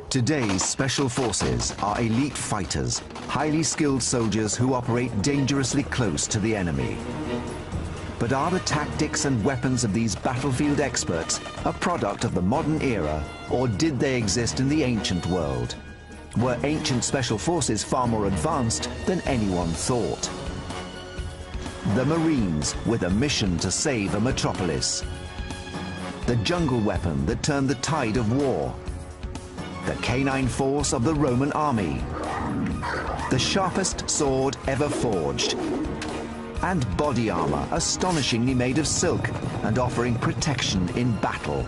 Today's special forces are elite fighters, highly skilled soldiers who operate dangerously close to the enemy. But are the tactics and weapons of these battlefield experts a product of the modern era, or did they exist in the ancient world? Were ancient special forces far more advanced than anyone thought? The Marines with a mission to save a metropolis. The jungle weapon that turned the tide of war. The canine force of the Roman army. The sharpest sword ever forged. And body armor astonishingly made of silk and offering protection in battle.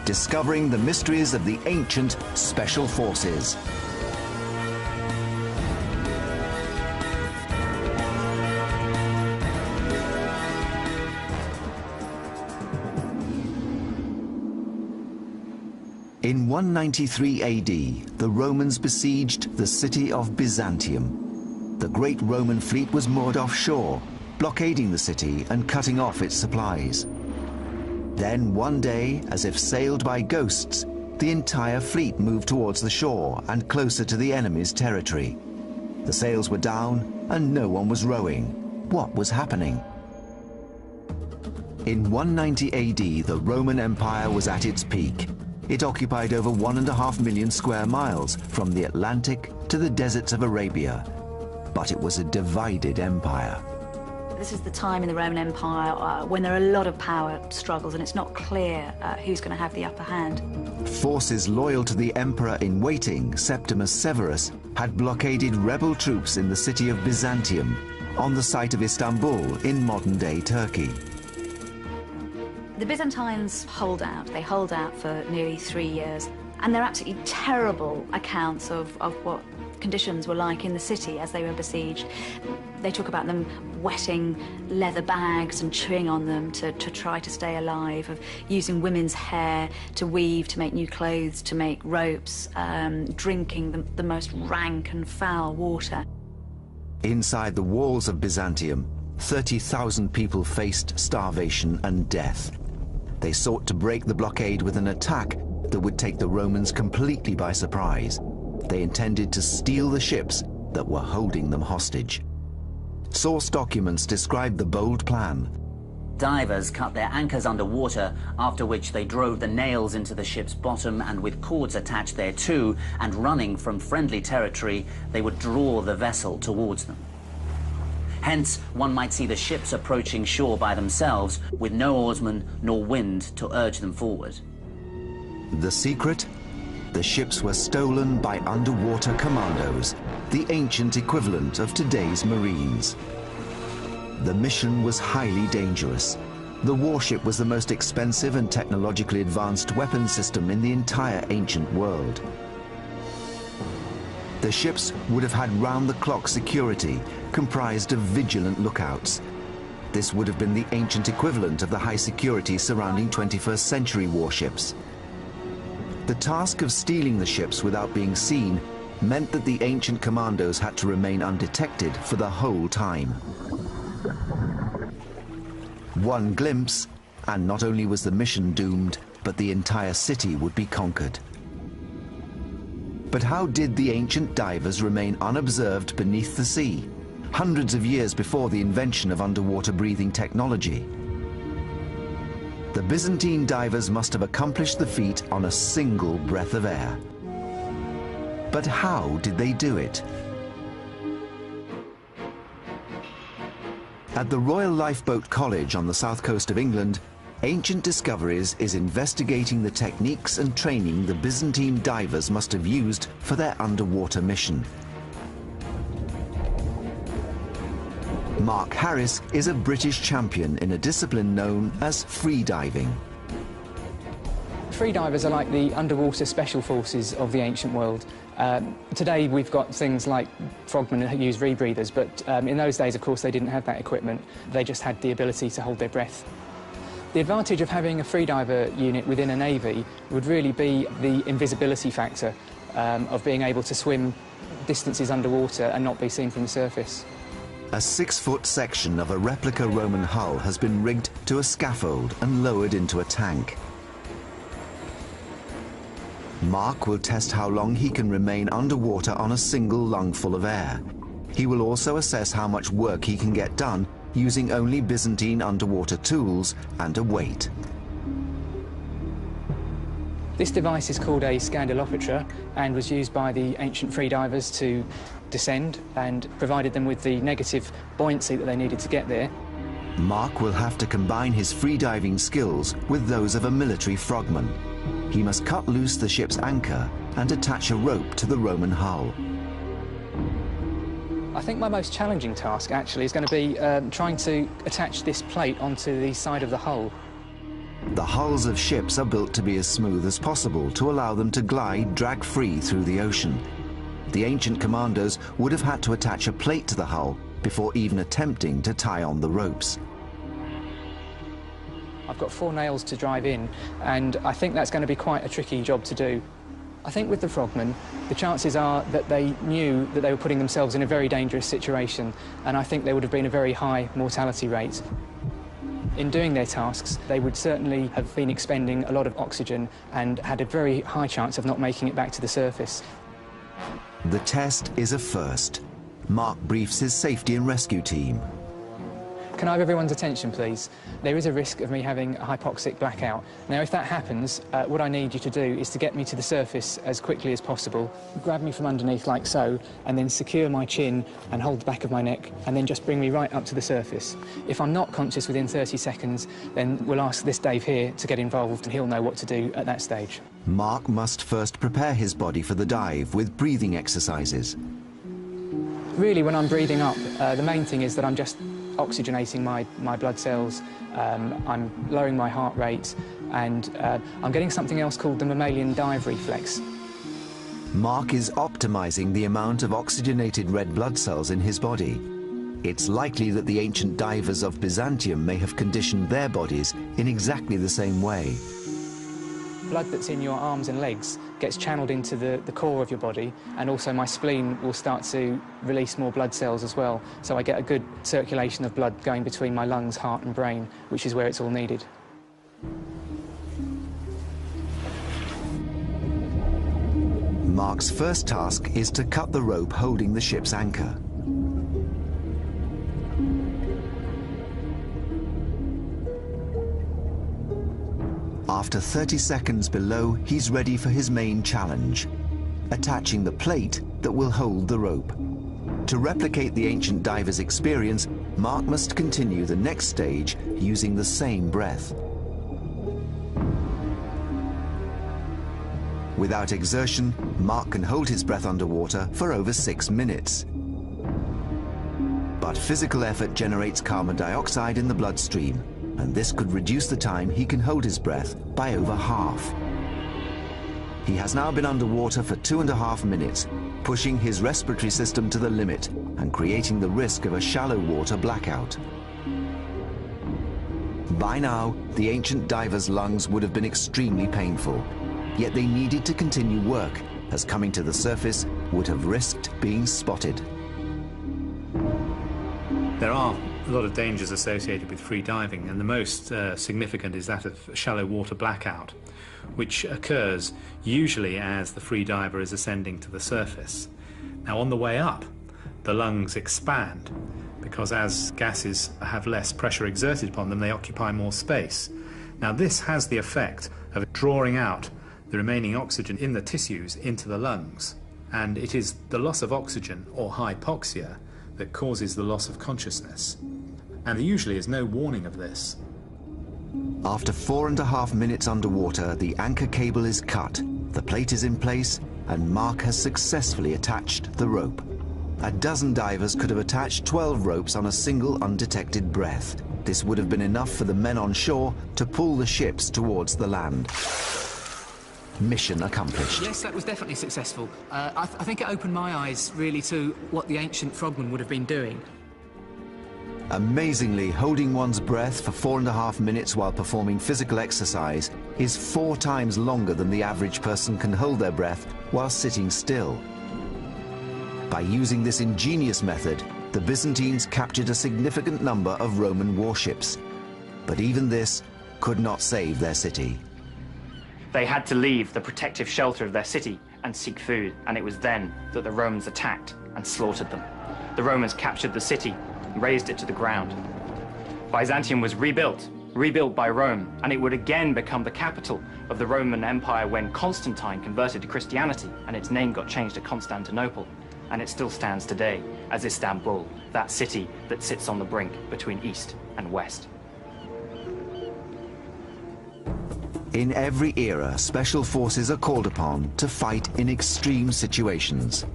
Discovering the mysteries of the ancient special forces. In 193 AD, the Romans besieged the city of Byzantium. The great Roman fleet was moored offshore, blockading the city and cutting off its supplies. Then one day, as if sailed by ghosts, the entire fleet moved towards the shore and closer to the enemy's territory. The sails were down and no one was rowing. What was happening? In 190 AD, the Roman Empire was at its peak. It occupied over 1.5 million square miles from the Atlantic to the deserts of Arabia. But it was a divided empire. This is the time in the Roman Empire when there are a lot of power struggles and it's not clear who's going to have the upper hand. Forces loyal to the emperor-in-waiting, Septimus Severus, had blockaded rebel troops in the city of Byzantium, on the site of Istanbul in modern-day Turkey. The Byzantines hold out. They hold out for nearly 3 years. And they're absolutely terrible accounts of what conditions were like in the city as they were besieged. They talk about them wetting leather bags and chewing on them to try to stay alive, of using women's hair to weave, to make new clothes, to make ropes, drinking the most rank and foul water. Inside the walls of Byzantium, 30,000 people faced starvation and death. They sought to break the blockade with an attack that would take the Romans completely by surprise. They intended to steal the ships that were holding them hostage. Source documents describe the bold plan. Divers cut their anchors underwater, after which they drove the nails into the ship's bottom and with cords attached thereto, and running from friendly territory, they would draw the vessel towards them. Hence, one might see the ships approaching shore by themselves, with no oarsmen nor wind to urge them forward. The secret? The ships were stolen by underwater commandos, the ancient equivalent of today's Marines. The mission was highly dangerous. The warship was the most expensive and technologically advanced weapon system in the entire ancient world. The ships would have had round-the-clock security, comprised of vigilant lookouts. This would have been the ancient equivalent of the high security surrounding 21st century warships. The task of stealing the ships without being seen meant that the ancient commandos had to remain undetected for the whole time. One glimpse, and not only was the mission doomed, but the entire city would be conquered. But how did the ancient divers remain unobserved beneath the sea, hundreds of years before the invention of underwater breathing technology? The Byzantine divers must have accomplished the feat on a single breath of air. But how did they do it? At the Royal Lifeboat College on the south coast of England, Ancient Discoveries is investigating the techniques and training the Byzantine divers must have used for their underwater mission. Mark Harris is a British champion in a discipline known as freediving. Freedivers are like the underwater special forces of the ancient world. Today we've got things like frogmen who use rebreathers, but in those days, of course, they didn't have that equipment. They just had the ability to hold their breath. The advantage of having a freediver unit within a navy would really be the invisibility factor of being able to swim distances underwater and not be seen from the surface. A 6-foot section of a replica Roman hull has been rigged to a scaffold and lowered into a tank. Mark will test how long he can remain underwater on a single lungful of air. He will also assess how much work he can get done using only Byzantine underwater tools and a weight. This device is called a Scandalopetra and was used by the ancient freedivers to descend and provided them with the negative buoyancy that they needed to get there. Mark will have to combine his freediving skills with those of a military frogman. He must cut loose the ship's anchor and attach a rope to the Roman hull. I think my most challenging task actually is going to be trying to attach this plate onto the side of the hull. The hulls of ships are built to be as smooth as possible to allow them to glide drag-free through the ocean. The ancient commandos would have had to attach a plate to the hull before even attempting to tie on the ropes. I've got 4 nails to drive in, and I think that's going to be quite a tricky job to do. I think with the frogmen, the chances are that they knew that they were putting themselves in a very dangerous situation, and I think there would have been a very high mortality rate. In doing their tasks, they would certainly have been expending a lot of oxygen and had a very high chance of not making it back to the surface. The test is a first. Mark briefs his safety and rescue team. Can I have everyone's attention, please? There is a risk of me having a hypoxic blackout. Now, if that happens, what I need you to do is to get me to the surface as quickly as possible. Grab me from underneath like so, and then secure my chin and hold the back of my neck, and then just bring me right up to the surface. If I'm not conscious within 30 seconds, then we'll ask this Dave here to get involved, and he'll know what to do at that stage. Mark must first prepare his body for the dive with breathing exercises. Really, when I'm breathing up, the main thing is that I'm just oxygenating my blood cells, I'm lowering my heart rate, and I'm getting something else called the mammalian dive reflex. Mark is optimizing the amount of oxygenated red blood cells in his body. It's likely that the ancient divers of Byzantium may have conditioned their bodies in exactly the same way. Blood that's in your arms and legs gets channeled into the core of your body, and also my spleen will start to release more blood cells as well, so I get a good circulation of blood going between my lungs, heart and brain, which is where it's all needed. Mark's first task is to cut the rope holding the ship's anchor. After 30 seconds below, he's ready for his main challenge, attaching the plate that will hold the rope. To replicate the ancient diver's experience, Mark must continue the next stage using the same breath. Without exertion, Mark can hold his breath underwater for over 6 minutes. But physical effort generates carbon dioxide in the bloodstream, and this could reduce the time he can hold his breath by over half. He has now been underwater for 2.5 minutes, pushing his respiratory system to the limit and creating the risk of a shallow water blackout. By now, the ancient diver's lungs would have been extremely painful, yet they needed to continue work, as coming to the surface would have risked being spotted. There are a lot of dangers associated with free diving, and the most significant is that of shallow water blackout, which occurs usually as the free diver is ascending to the surface. Now, on the way up, the lungs expand because as gases have less pressure exerted upon them, they occupy more space. Now, this has the effect of drawing out the remaining oxygen in the tissues into the lungs, and it is the loss of oxygen, or hypoxia, that causes the loss of consciousness. And there usually is no warning of this. After 4.5 minutes underwater, the anchor cable is cut, the plate is in place, and Mark has successfully attached the rope. A dozen divers could have attached 12 ropes on a single undetected breath. This would have been enough for the men on shore to pull the ships towards the land. Mission accomplished. Yes, that was definitely successful. I think it opened my eyes, really, to what the ancient frogmen would have been doing. Amazingly, holding one's breath for 4.5 minutes while performing physical exercise is 4 times longer than the average person can hold their breath while sitting still. By using this ingenious method, the Byzantines captured a significant number of Roman warships. But even this could not save their city. They had to leave the protective shelter of their city and seek food, and it was then that the Romans attacked and slaughtered them. The Romans captured the city and razed it to the ground. Byzantium was rebuilt by Rome, and it would again become the capital of the Roman Empire when Constantine converted to Christianity and its name got changed to Constantinople. And it still stands today as Istanbul, that city that sits on the brink between East and West. In every era, special forces are called upon to fight in extreme situations.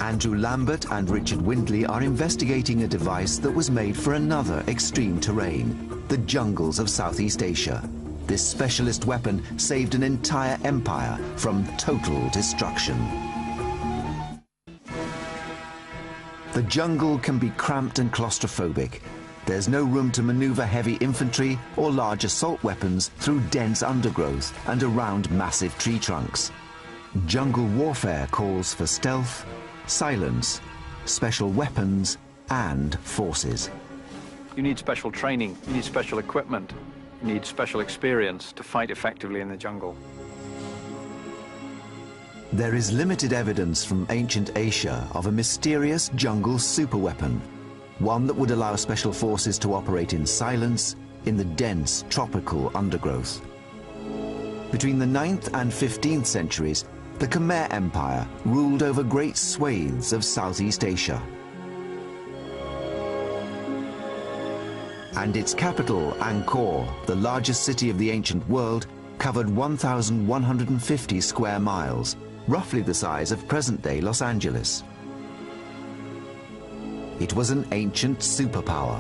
Andrew Lambert and Richard Windley are investigating a device that was made for another extreme terrain, the jungles of Southeast Asia. This specialist weapon saved an entire empire from total destruction. The jungle can be cramped and claustrophobic. There's no room to maneuver heavy infantry or large assault weapons through dense undergrowth and around massive tree trunks. Jungle warfare calls for stealth, silence, special weapons, and forces. You need special training, you need special equipment, you need special experience to fight effectively in the jungle. There is limited evidence from ancient Asia of a mysterious jungle superweapon, one that would allow special forces to operate in silence in the dense tropical undergrowth. Between the 9th and 15th centuries, the Khmer Empire ruled over great swathes of Southeast Asia. And its capital, Angkor, the largest city of the ancient world, covered 1,150 square miles, roughly the size of present-day Los Angeles. It was an ancient superpower.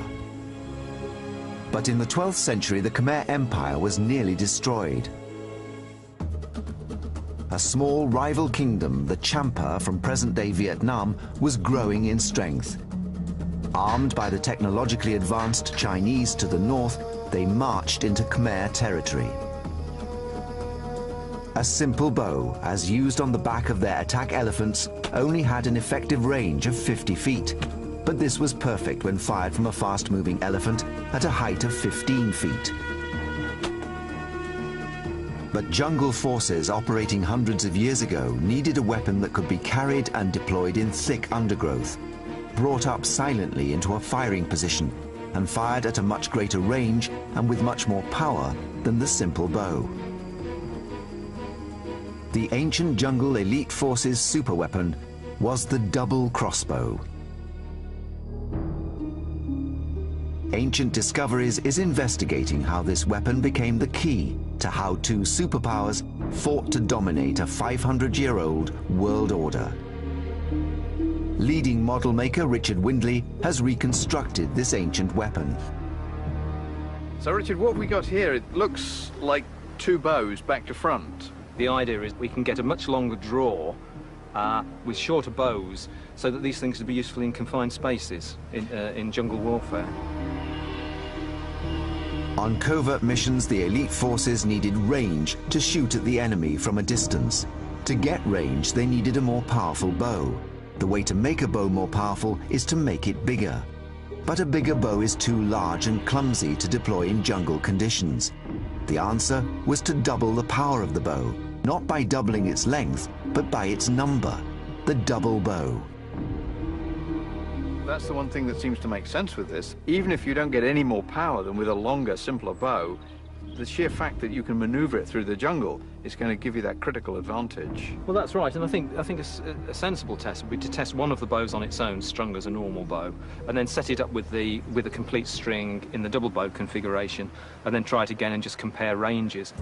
But in the 12th century, the Khmer Empire was nearly destroyed. A small rival kingdom, the Champa from present-day Vietnam, was growing in strength. Armed by the technologically advanced Chinese to the north, they marched into Khmer territory. A simple bow, as used on the back of their attack elephants, only had an effective range of 50 feet. But this was perfect when fired from a fast-moving elephant at a height of 15 feet. But jungle forces operating hundreds of years ago needed a weapon that could be carried and deployed in thick undergrowth, brought up silently into a firing position, and fired at a much greater range and with much more power than the simple bow. The ancient jungle elite forces superweapon was the double crossbow. Ancient Discoveries is investigating how this weapon became the key to how two superpowers fought to dominate a 500-year-old world order. Leading model maker Richard Windley has reconstructed this ancient weapon. So Richard, what we got here, it looks like two bows back to front. The idea is we can get a much longer draw with shorter bows so that these things would be useful in confined spaces in jungle warfare. On covert missions, the elite forces needed range to shoot at the enemy from a distance. To get range, they needed a more powerful bow. The way to make a bow more powerful is to make it bigger. But a bigger bow is too large and clumsy to deploy in jungle conditions. The answer was to double the power of the bow, not by doubling its length, but by its number, the double bow. That's the one thing that seems to make sense with this. Even if you don't get any more power than with a longer, simpler bow, the sheer fact that you can maneuver it through the jungle is going to give you that critical advantage. Well, that's right, and I think a sensible test would be to test one of the bows on its own, strung as a normal bow, and then set it up with a complete string in the double bow configuration, and then try it again and just compare ranges.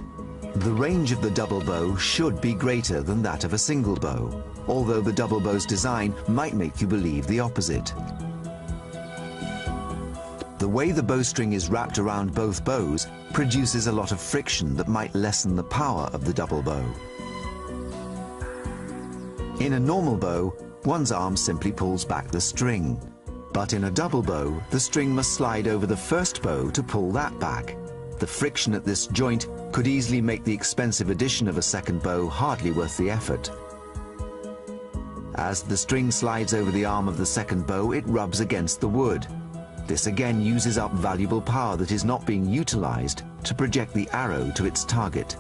The range of the double bow should be greater than that of a single bow, although the double bow's design might make you believe the opposite. The way the bowstring is wrapped around both bows produces a lot of friction that might lessen the power of the double bow. In a normal bow, one's arm simply pulls back the string. But in a double bow, the string must slide over the first bow to pull that back. The friction at this joint could easily make the expensive addition of a second bow hardly worth the effort. As the string slides over the arm of the second bow, it rubs against the wood. This again uses up valuable power that is not being utilized to project the arrow to its target.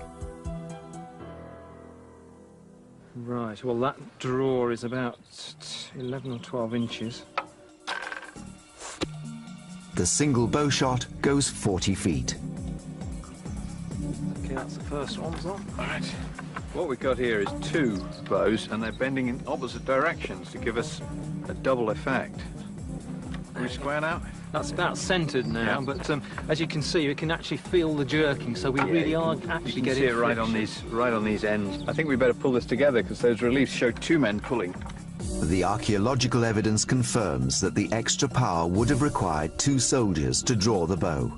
Right, well that draw is about 11 or 12 inches. The single bow shot goes 40 feet. Okay, that's the first one, so. All right. What we've got here is two bows, and they're bending in opposite directions to give us a double effect. Are we square now? That's about centred now, Yeah. but as you can see, you can actually feel the jerking, so we really are actually You can getting see it right on these ends. I think we better pull this together because those reliefs show two men pulling. The archaeological evidence confirms that the extra power would have required two soldiers to draw the bow.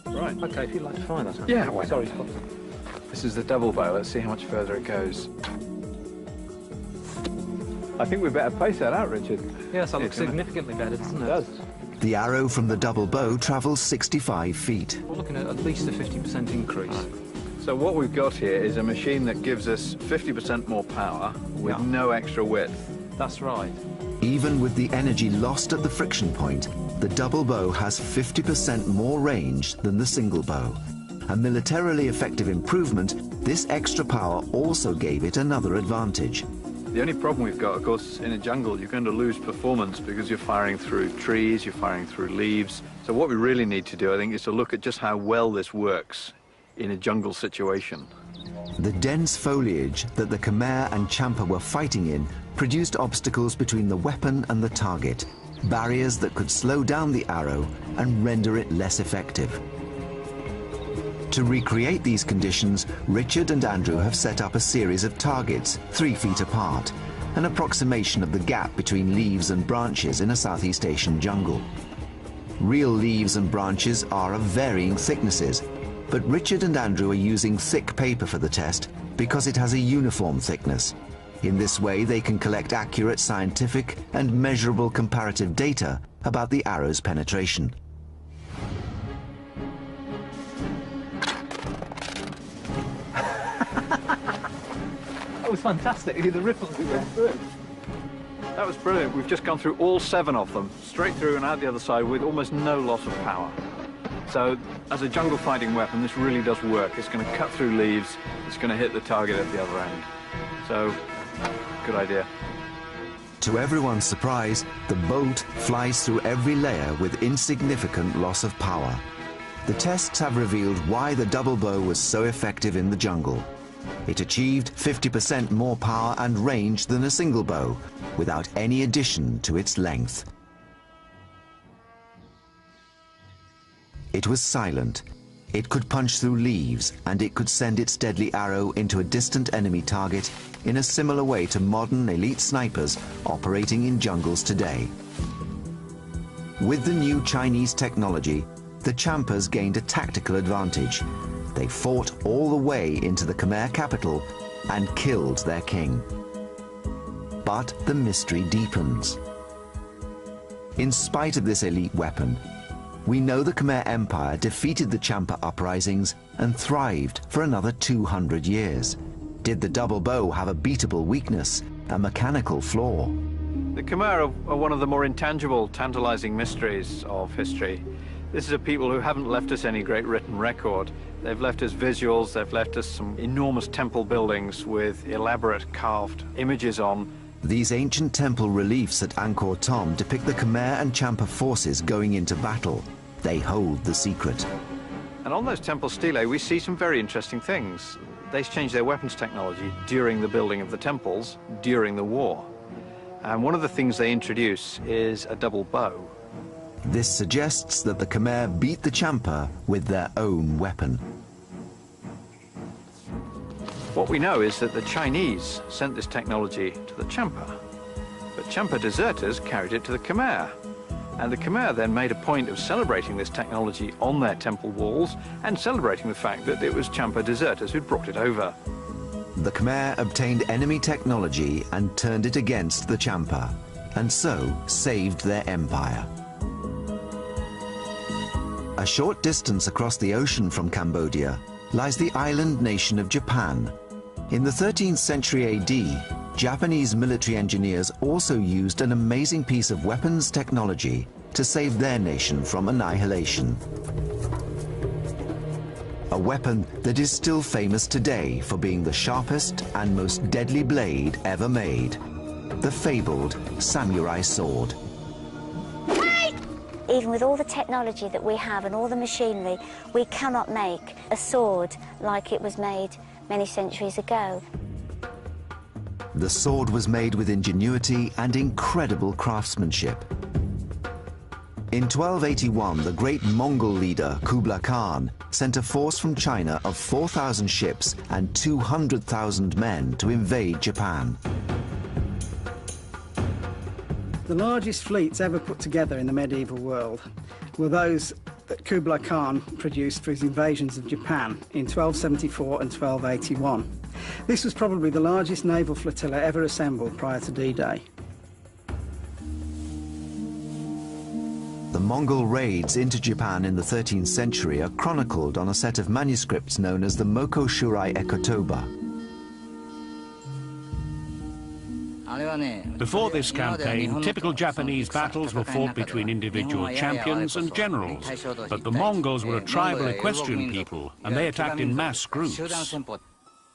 Right. Okay, if you'd like to find that. Yeah, why not? Sorry. This is the double bow. Let's see how much further it goes. I think we better pace that out, Richard. Yes, that looks It's gonna- significantly better, doesn't it? It does. The arrow from the double bow travels 65 feet. We're looking at least a 50% increase. So what we've got here is a machine that gives us 50% more power with no extra width. That's right. Even with the energy lost at the friction point, the double bow has 50% more range than the single bow. A militarily effective improvement, this extra power also gave it another advantage. The only problem we've got, of course, in a jungle, you're going to lose performance because you're firing through trees, you're firing through leaves. So what we really need to do, I think, is to look at just how well this works in a jungle situation. The dense foliage that the Khmer and Champa were fighting in produced obstacles between the weapon and the target, barriers that could slow down the arrow and render it less effective. To recreate these conditions, Richard and Andrew have set up a series of targets 3 feet apart, an approximation of the gap between leaves and branches in a Southeast Asian jungle. Real leaves and branches are of varying thicknesses, but Richard and Andrew are using thick paper for the test because it has a uniform thickness. In this way, they can collect accurate scientific and measurable comparative data about the arrow's penetration. That was fantastic. The ripples we went through. That was brilliant. We've just gone through all 7 of them, straight through and out the other side with almost no loss of power. So, as a jungle fighting weapon, this really does work. It's going to cut through leaves, it's going to hit the target at the other end. So, good idea. To everyone's surprise, the bolt flies through every layer with insignificant loss of power. The tests have revealed why the double bow was so effective in the jungle. It achieved 50% more power and range than a single bow, without any addition to its length. It was silent. It could punch through leaves, and it could send its deadly arrow into a distant enemy target in a similar way to modern elite snipers operating in jungles today. With the new Chinese technology, the Champas gained a tactical advantage. They fought all the way into the Khmer capital and killed their king. But the mystery deepens. In spite of this elite weapon, we know the Khmer Empire defeated the Champa uprisings and thrived for another 200 years. Did the double bow have a beatable weakness, a mechanical flaw? The Khmer are one of the more intangible, tantalizing mysteries of history. This is a people who haven't left us any great written record. They've left us visuals, they've left us some enormous temple buildings with elaborate carved images on. These ancient temple reliefs at Angkor Thom depict the Khmer and Champa forces going into battle. They hold the secret. And on those temple stelae, we see some very interesting things. They changed their weapons technology during the building of the temples, during the war. And one of the things they introduce is a double bow. This suggests that the Khmer beat the Champa with their own weapon. What we know is that the Chinese sent this technology to the Champa, but Champa deserters carried it to the Khmer. And the Khmer then made a point of celebrating this technology on their temple walls and celebrating the fact that it was Champa deserters who'd brought it over. The Khmer obtained enemy technology and turned it against the Champa, and so saved their empire. A short distance across the ocean from Cambodia lies the island nation of Japan. In the 13th century AD, Japanese military engineers also used an amazing piece of weapons technology to save their nation from annihilation. a weapon that is still famous today for being the sharpest and most deadly blade ever made, the fabled samurai sword. Even with all the technology that we have and all the machinery, we cannot make a sword like it was made many centuries ago. The sword was made with ingenuity and incredible craftsmanship. In 1281, the great Mongol leader Kublai Khan sent a force from China of 4,000 ships and 200,000 men to invade Japan. The largest fleets ever put together in the medieval world were those that Kublai Khan produced for his invasions of Japan in 1274 and 1281. This was probably the largest naval flotilla ever assembled prior to D-Day. The Mongol raids into Japan in the 13th century are chronicled on a set of manuscripts known as the Moko Shurai Ekotoba. Before this campaign, typical Japanese battles were fought between individual champions and generals, but the Mongols were a tribal equestrian people, and they attacked in mass groups.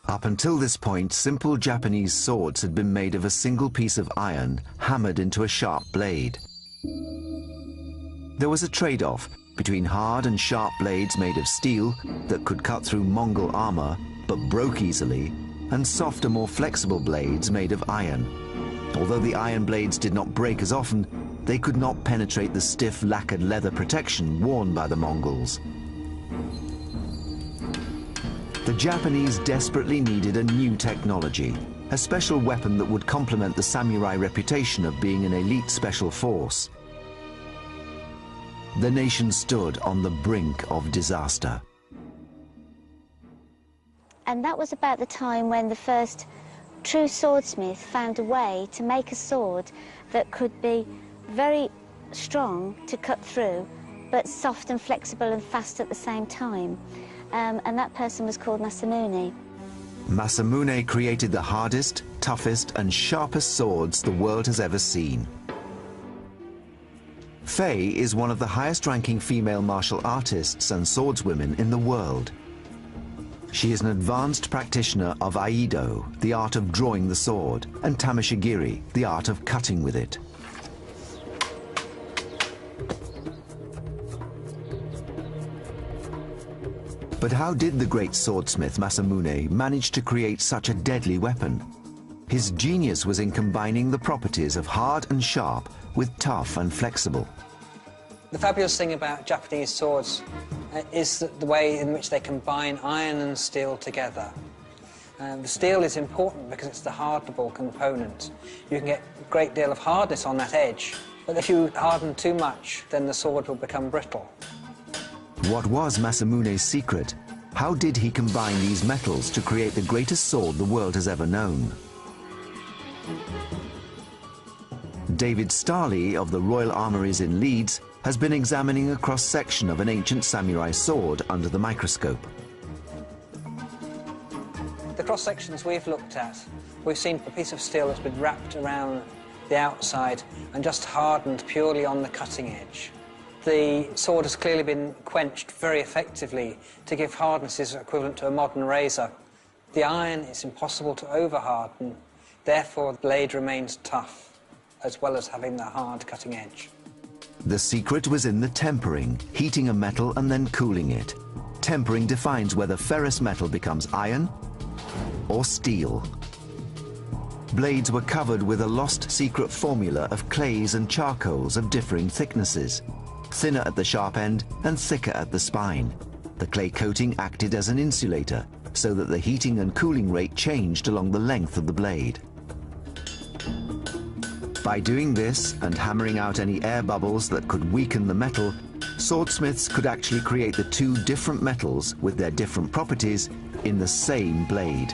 Up until this point, simple Japanese swords had been made of a single piece of iron hammered into a sharp blade. There was a trade-off between hard and sharp blades made of steel that could cut through Mongol armor but broke easily, and softer, more flexible blades made of iron. Although the iron blades did not break as often, they could not penetrate the stiff lacquered leather protection worn by the Mongols. The Japanese desperately needed a new technology, a special weapon that would complement the samurai reputation of being an elite special force. The nation stood on the brink of disaster. And that was about the time when the first true swordsmith found a way to make a sword that could be very strong to cut through, but soft and flexible and fast at the same time. And that person was called Masamune. Masamune created the hardest, toughest, and sharpest swords the world has ever seen. Faye is one of the highest-ranking female martial artists and swordswomen in the world. She is an advanced practitioner of Aido, the art of drawing the sword, and Tamashigiri, the art of cutting with it. But how did the great swordsmith Masamune manage to create such a deadly weapon? His genius was in combining the properties of hard and sharp with tough and flexible. The fabulous thing about Japanese swords is the way in which they combine iron and steel together. The steel is important because it's the hardenable component. You can get a great deal of hardness on that edge, but if you harden too much, then the sword will become brittle. What was Masamune's secret? How did he combine these metals to create the greatest sword the world has ever known? David Starley of the Royal Armouries in Leeds has been examining a cross-section of an ancient samurai sword under the microscope. The cross-sections we've looked at, we've seen a piece of steel that's been wrapped around the outside and just hardened purely on the cutting edge. The sword has clearly been quenched very effectively to give hardnesses equivalent to a modern razor. The iron is impossible to over-harden, therefore the blade remains tough, as well as having the hard cutting edge. The secret was in the tempering, heating a metal and then cooling it. Tempering defines whether ferrous metal becomes iron or steel. Blades were covered with a lost secret formula of clays and charcoals of differing thicknesses, thinner at the sharp end and thicker at the spine. The clay coating acted as an insulator, so that the heating and cooling rate changed along the length of the blade. By doing this and hammering out any air bubbles that could weaken the metal, swordsmiths could actually create the two different metals with their different properties in the same blade.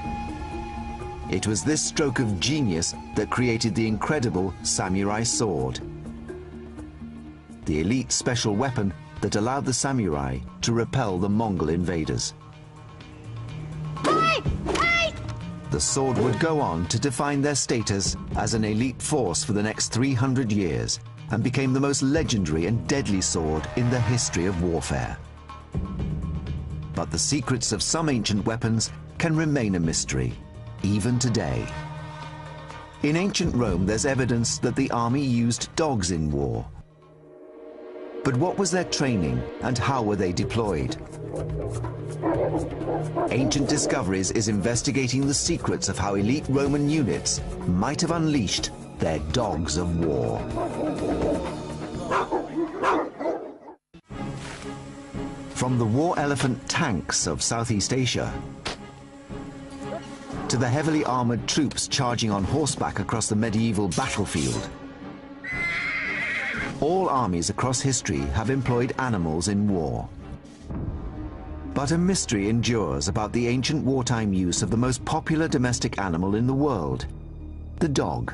It was this stroke of genius that created the incredible samurai sword, the elite special weapon that allowed the samurai to repel the Mongol invaders. The sword would go on to define their status as an elite force for the next 300 years and became the most legendary and deadly sword in the history of warfare. But the secrets of some ancient weapons can remain a mystery, even today. In ancient Rome, there's evidence that the army used dogs in war. But what was their training and how were they deployed? Ancient Discoveries is investigating the secrets of how elite Roman units might have unleashed their dogs of war. From the war elephant tanks of Southeast Asia to the heavily armored troops charging on horseback across the medieval battlefield, all armies across history have employed animals in war. But a mystery endures about the ancient wartime use of the most popular domestic animal in the world, the dog.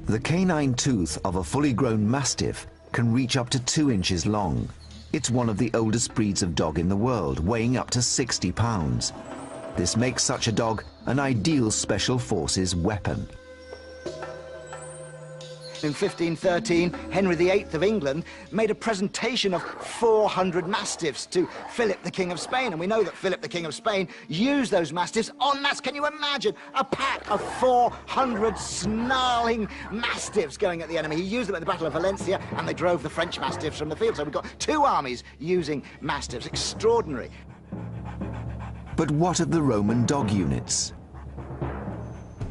The canine tooth of a fully grown mastiff can reach up to 2 inches long. It's one of the oldest breeds of dog in the world, weighing up to 60 pounds. This makes such a dog an ideal special forces weapon. In 1513, Henry VIII of England made a presentation of 400 mastiffs to Philip, the King of Spain. And we know that Philip, the King of Spain, used those mastiffs en masse. Can you imagine a pack of 400 snarling mastiffs going at the enemy? He used them at the Battle of Valencia, and they drove the French mastiffs from the field. So we've got 2 armies using mastiffs. Extraordinary. But what of the Roman dog units?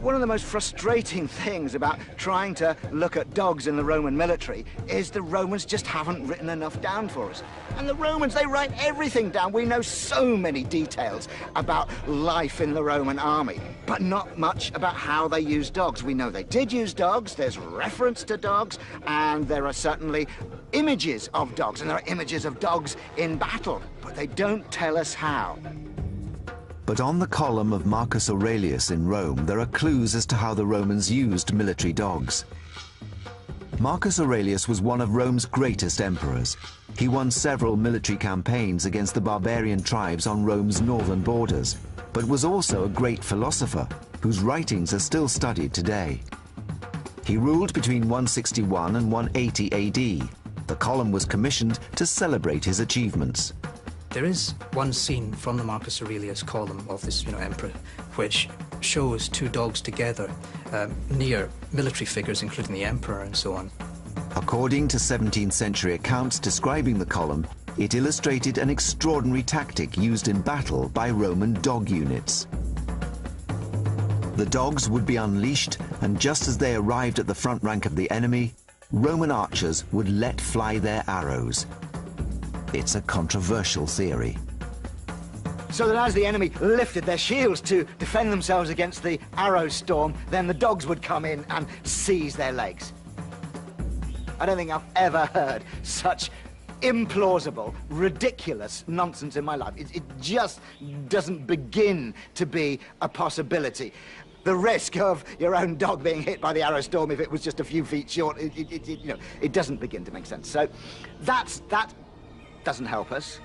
One of the most frustrating things about trying to look at dogs in the Roman military is the Romans just haven't written enough down for us. And the Romans, they write everything down. We know so many details about life in the Roman army, but not much about how they use dogs. We know they did use dogs, there's reference to dogs, and there are certainly images of dogs, and there are images of dogs in battle, but they don't tell us how. But on the column of Marcus Aurelius in Rome, there are clues as to how the Romans used military dogs. Marcus Aurelius was one of Rome's greatest emperors. He won several military campaigns against the barbarian tribes on Rome's northern borders, but was also a great philosopher whose writings are still studied today. He ruled between 161 and 180 AD. The column was commissioned to celebrate his achievements. There is one scene from the Marcus Aurelius column of this, emperor, which shows 2 dogs together near military figures, including the emperor and so on. According to 17th century accounts describing the column, it illustrated an extraordinary tactic used in battle by Roman dog units. The dogs would be unleashed, and just as they arrived at the front rank of the enemy, Roman archers would let fly their arrows. It's a controversial theory. So that as the enemy lifted their shields to defend themselves against the arrow storm, then the dogs would come in and seize their legs. I don't think I've ever heard such implausible, ridiculous nonsense in my life. It just doesn't begin to be a possibility. The risk of your own dog being hit by the arrow storm if it was just a few feet short, it doesn't begin to make sense. So that doesn't help us.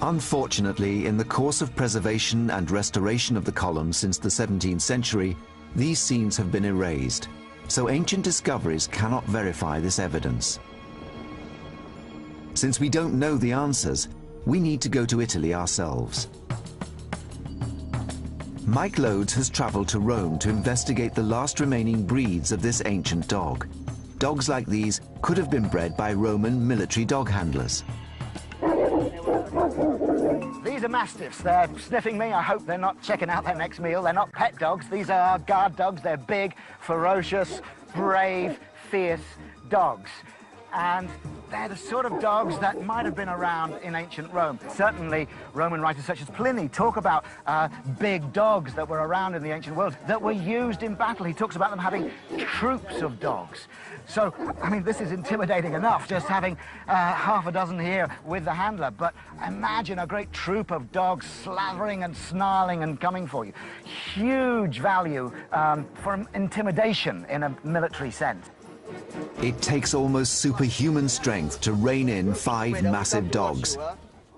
Unfortunately, in the course of preservation and restoration of the column since the 17th century, these scenes have been erased, so Ancient Discoveries cannot verify this evidence. Since we don't know the answers, we need to go to Italy ourselves. Mike Loades has traveled to Rome to investigate the last remaining breeds of this ancient dog. Dogs like these could have been bred by Roman military dog handlers. These are mastiffs. They're sniffing me. I hope they're not checking out their next meal. They're not pet dogs. These are guard dogs. They're big, ferocious, brave, fierce dogs. And they're the sort of dogs that might have been around in ancient Rome. Certainly, Roman writers such as Pliny talk about big dogs that were around in the ancient world that were used in battle. He talks about them having troops of dogs. So, I mean, this is intimidating enough, just having half a dozen here with the handler. But imagine a great troop of dogs slavering and snarling and coming for you. Huge value for intimidation in a military sense. It takes almost superhuman strength to rein in 5 massive dogs.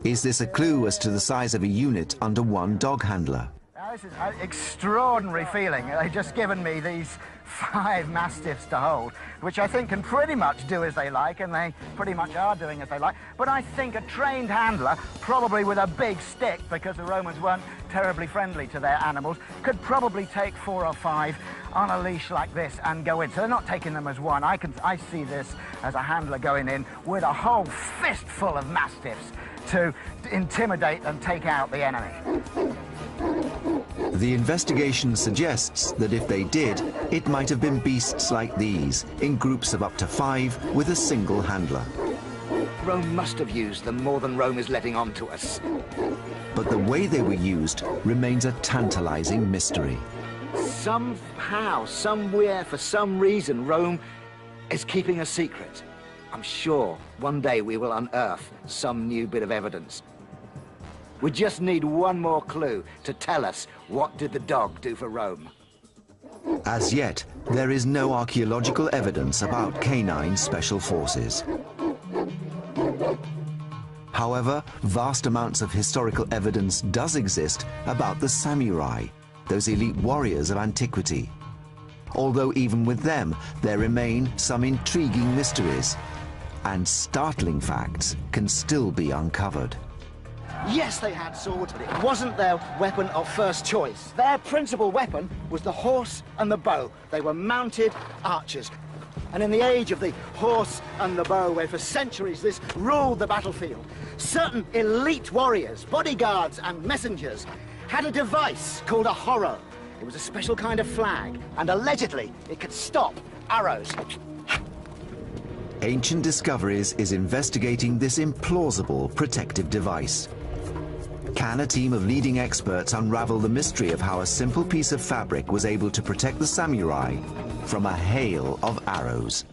Is this a clue as to the size of a unit under one dog handler? This is an extraordinary feeling. They've just given me these 5 mastiffs to hold, which I think can pretty much do as they like, and they pretty much are doing as they like. But I think a trained handler, probably with a big stick, because the Romans weren't terribly friendly to their animals, could probably take 4 or 5 on a leash like this and go in. So they're not taking them as one. I see this as a handler going in with a whole fistful of mastiffs to intimidate and take out the enemy. The investigation suggests that if they did, it might have been beasts like these, in groups of up to 5 with a single handler. Rome must have used them more than Rome is letting on to us. But the way they were used remains a tantalizing mystery. Somehow, somewhere, for some reason, Rome is keeping a secret. I'm sure one day we will unearth some new bit of evidence. We just need one more clue to tell us what did the dog do for Rome. As yet, there is no archaeological evidence about canine special forces. However, vast amounts of historical evidence does exist about the samurai, those elite warriors of antiquity. Although even with them, there remain some intriguing mysteries, and startling facts can still be uncovered. Yes, they had swords, but it wasn't their weapon of first choice. Their principal weapon was the horse and the bow. They were mounted archers. And in the age of the horse and the bow, where for centuries this ruled the battlefield, certain elite warriors, bodyguards and messengers had a device called a horro. It was a special kind of flag, and allegedly it could stop arrows. Ancient Discoveries is investigating this implausible protective device. Can a team of leading experts unravel the mystery of how a simple piece of fabric was able to protect the samurai from a hail of arrows?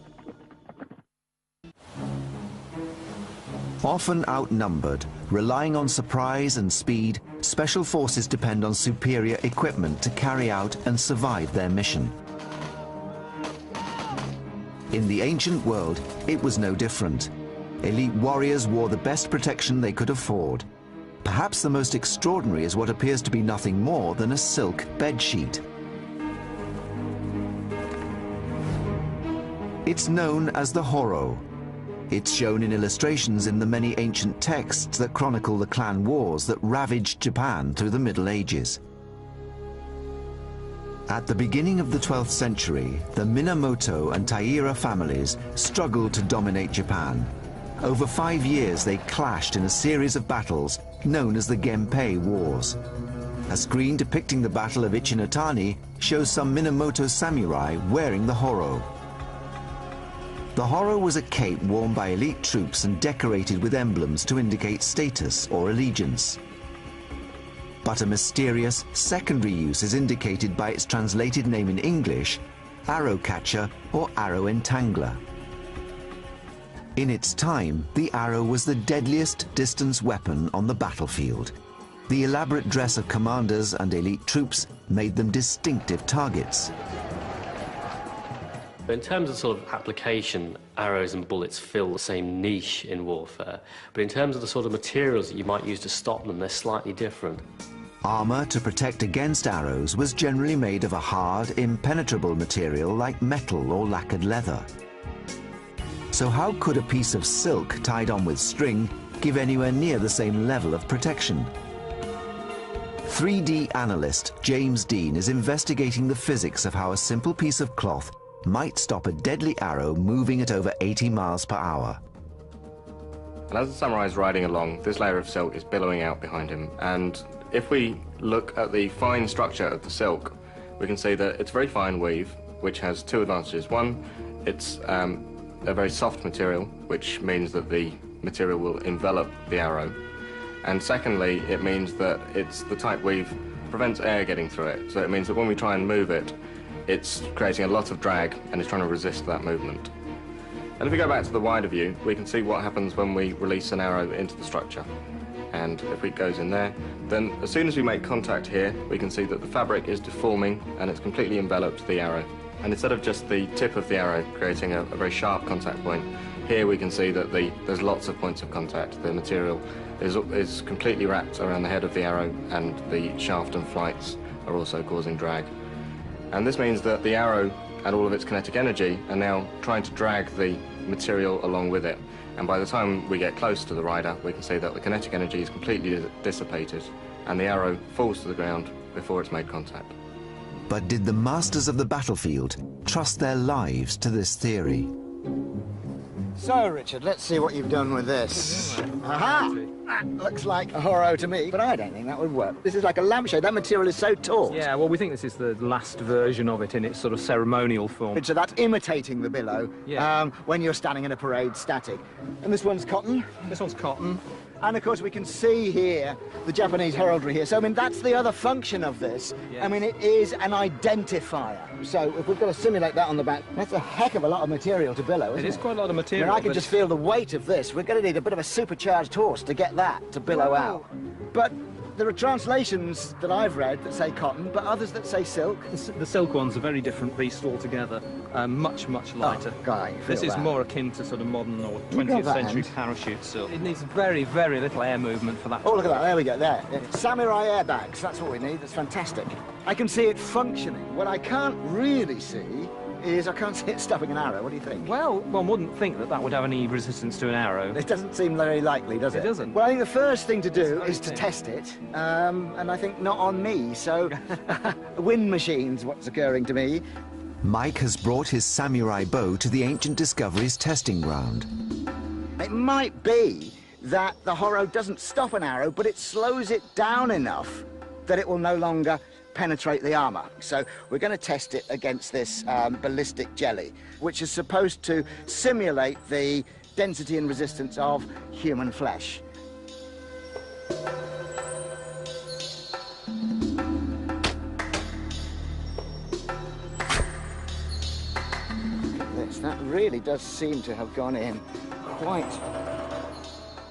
Often outnumbered, relying on surprise and speed, special forces depend on superior equipment to carry out and survive their mission. In the ancient world, it was no different. Elite warriors wore the best protection they could afford. Perhaps the most extraordinary is what appears to be nothing more than a silk bedsheet. It's known as the horro. It's shown in illustrations in the many ancient texts that chronicle the clan wars that ravaged Japan through the Middle Ages. At the beginning of the 12th century, the Minamoto and Taira families struggled to dominate Japan. Over 5 years, they clashed in a series of battles known as the Genpei Wars. A screen depicting the Battle of Ichinotani shows some Minamoto samurai wearing the horro. The horro was a cape worn by elite troops and decorated with emblems to indicate status or allegiance. But a mysterious secondary use is indicated by its translated name in English, arrow catcher or arrow entangler. In its time, the arrow was the deadliest distance weapon on the battlefield. The elaborate dress of commanders and elite troops made them distinctive targets. In terms of sort of application, arrows and bullets fill the same niche in warfare. But in terms of the sort of materials that you might use to stop them, they're slightly different. Armor to protect against arrows was generally made of a hard, impenetrable material like metal or lacquered leather. So how could a piece of silk tied on with string give anywhere near the same level of protection? 3D analyst James Dean is investigating the physics of how a simple piece of cloth might stop a deadly arrow moving at over 80 miles per hour. And as the samurai is riding along, this layer of silk is billowing out behind him. And if we look at the fine structure of the silk, we can see that it's very fine weave, which has 2 advantages. One, it's a very soft material, which means that the material will envelop the arrow. And secondly, it means that it's the tight weave prevents air getting through it. So it means that when we try and move it, it's creating a lot of drag and it's trying to resist that movement. And if we go back to the wider view, we can see what happens when we release an arrow into the structure. And if it goes in there, then as soon as we make contact here, we can see that the fabric is deforming and it's completely enveloped the arrow. And instead of just the tip of the arrow creating a very sharp contact point, here we can see that there's lots of points of contact. The material is completely wrapped around the head of the arrow, and the shaft and flights are also causing drag. And this means that the arrow and all of its kinetic energy are now trying to drag the material along with it. And by the time we get close to the rider, we can see that the kinetic energy is completely dissipated and the arrow falls to the ground before it's made contact. But did the masters of the battlefield trust their lives to this theory? So, Richard, let's see what you've done with this. Aha! That looks like a Horo to me, but I don't think that would work. This is like a lampshade. That material is so taut. Yeah, well, we think this is the last version of it in its sort of ceremonial form. So that's imitating the billow when you're standing in a parade static. And this one's cotton? This one's cotton. And of course we can see here the Japanese heraldry here. So I mean that's the other function of this. Yes. I mean it is an identifier. So if we've got to simulate that on the back, that's a heck of a lot of material to billow, isn't it? It is quite a lot of material. I mean, I can just feel the weight of this. We're going to need a bit of a supercharged horse to get that to billow out. But there are translations that I've read that say cotton, but others that say silk. The silk one's a very different beast altogether. Much lighter. Oh, Guy, this is more akin to sort of modern or 20th century parachute silk. It needs very little air movement for that. Oh, look at that. There we go. There. Samurai airbags. That's what we need. That's fantastic. I can see it functioning. What I can't really see is I can't see it stopping an arrow. What do you think? Well, one wouldn't think that that would have any resistance to an arrow. It doesn't seem very likely, does it? It doesn't. Well, I think the first thing to do is to test it, and I think not on me, so wind machines, what's occurring to me. Mike has brought his samurai bow to the Ancient Discoveries testing ground. It might be that the Horo doesn't stop an arrow, but it slows it down enough that it will no longer penetrate the armour. So we're going to test it against this ballistic jelly, which is supposed to simulate the density and resistance of human flesh. Look at this. That really does seem to have gone in quite...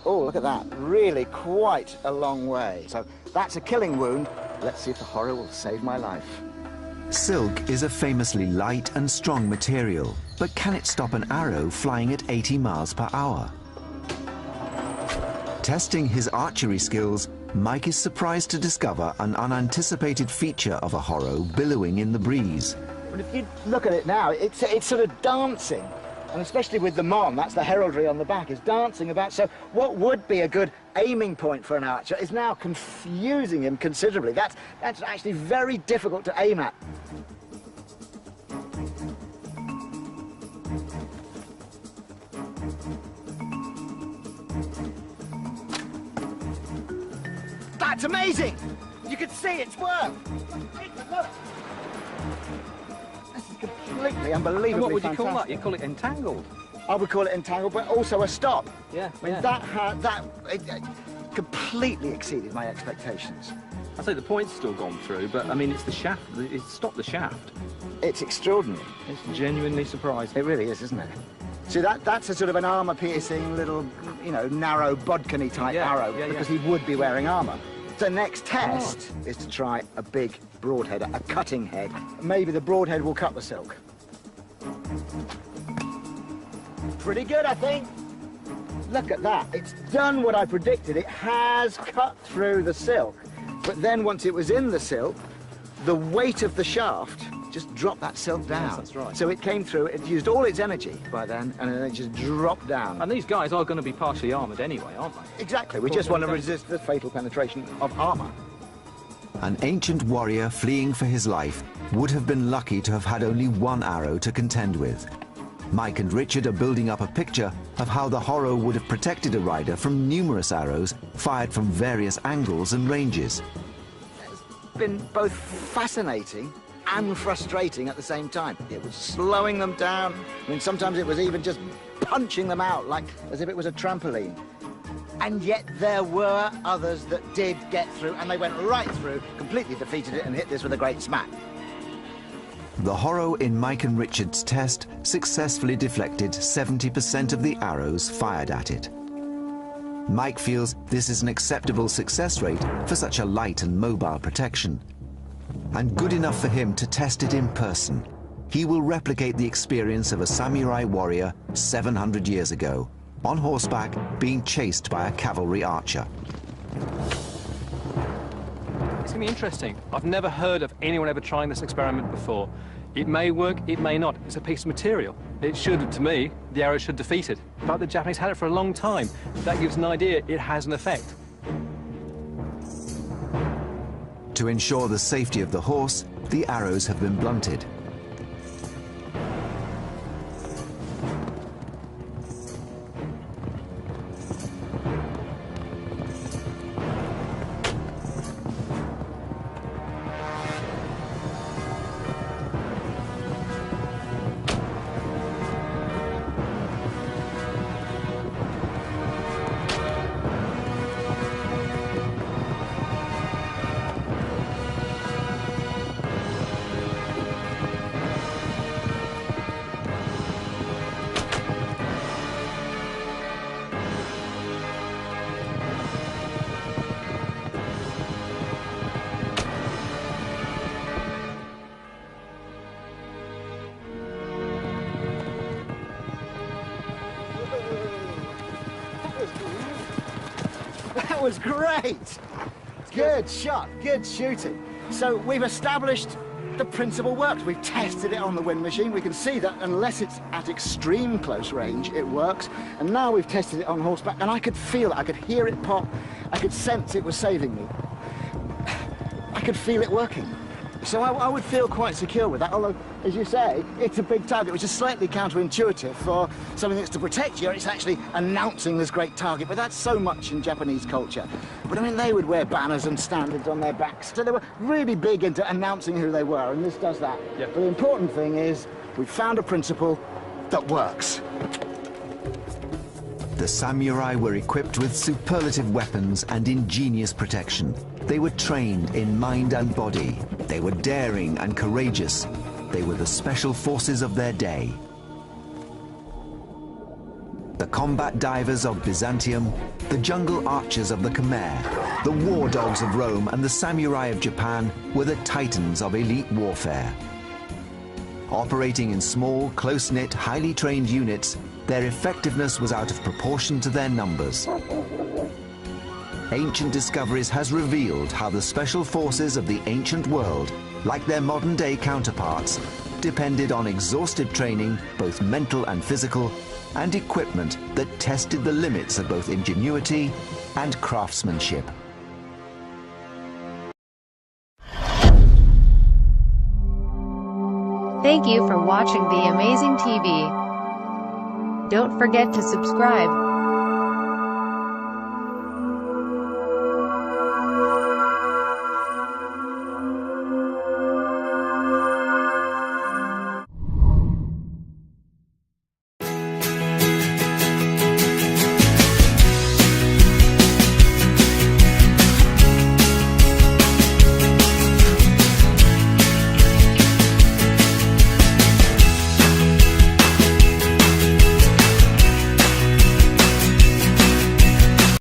Oh, look at that. Really quite a long way. So that's a killing wound. Let's see if the Horo will save my life. Silk is a famously light and strong material, but can it stop an arrow flying at 80 miles per hour? Testing his archery skills, Mike is surprised to discover an unanticipated feature of a Horo billowing in the breeze. But if you look at it now, it's sort of dancing. And especially with the mon, that's the heraldry on the back, is dancing about. So what would be a good aiming point for an archer is now confusing him considerably. That's actually very difficult to aim at. That's amazing! You can see it's work! Look! This is completely unbelievably And what would you fantastic. call that? You call it entangled? I would call it entangled, but also a stop. Yeah, I mean, it completely exceeded my expectations. I say the point's still gone through, but I mean, it's the shaft. It stopped the shaft. It's extraordinary. It's genuinely surprising. It really is, isn't it? See, that's a sort of an armour-piercing little, you know, narrow bodkin-y type arrow, because he would be wearing armour. The next test is to try a big broadhead, a cutting head. Maybe the broadhead will cut the silk. Pretty good, I think. Look at that. It's done what I predicted. It has cut through the silk. But then once it was in the silk, the weight of the shaft just dropped that silk down. Yes, that's right. So it came through, it used all its energy by then, and then it just dropped down. And these guys are going to be partially armoured anyway, aren't they? Exactly. We just want to resist the fatal penetration of armour. An ancient warrior fleeing for his life would have been lucky to have had only one arrow to contend with. Mike and Richard are building up a picture of how the Horo would have protected a rider from numerous arrows fired from various angles and ranges. It's been both fascinating and frustrating at the same time. It was slowing them down. I mean, sometimes it was even just punching them out, like as if it was a trampoline. And yet there were others that did get through, and they went right through, completely defeated it, and hit this with a great smack. The Horo in Mike and Richard's test successfully deflected 70% of the arrows fired at it. Mike feels this is an acceptable success rate for such a light and mobile protection, and good enough for him to test it in person. He will replicate the experience of a samurai warrior 700 years ago, on horseback, being chased by a cavalry archer. It's going to be interesting. I've never heard of anyone ever trying this experiment before. It may work, it may not. It's a piece of material. It should, to me, the arrow should defeat it. But the Japanese had it for a long time. That gives an idea it has an effect. To ensure the safety of the horse, the arrows have been blunted. That was great! Good shot, good shooting. So we've established the principle works. We've tested it on the wind machine. We can see that unless it's at extreme close range, it works. And now we've tested it on horseback, and I could feel it. I could hear it pop. I could sense it was saving me. I could feel it working. So I would feel quite secure with that, although, as you say, it's a big target, which is slightly counterintuitive for something that's to protect you. It's actually announcing this great target, but that's so much in Japanese culture. But I mean, they would wear banners and standards on their backs, so they were really big into announcing who they were, and this does that. Yep. But the important thing is, we've found a principle that works. The samurai were equipped with superlative weapons and ingenious protection. They were trained in mind and body. They were daring and courageous. They were the special forces of their day. The combat divers of Byzantium, the jungle archers of the Khmer, the war dogs of Rome, and the samurai of Japan were the titans of elite warfare. Operating in small, close-knit, highly trained units, their effectiveness was out of proportion to their numbers. Ancient Discoveries has revealed how the special forces of the ancient world, like their modern-day counterparts, depended on exhaustive training, both mental and physical, and equipment that tested the limits of both ingenuity and craftsmanship. Thank you for watching The Amazing TV. Don't forget to subscribe.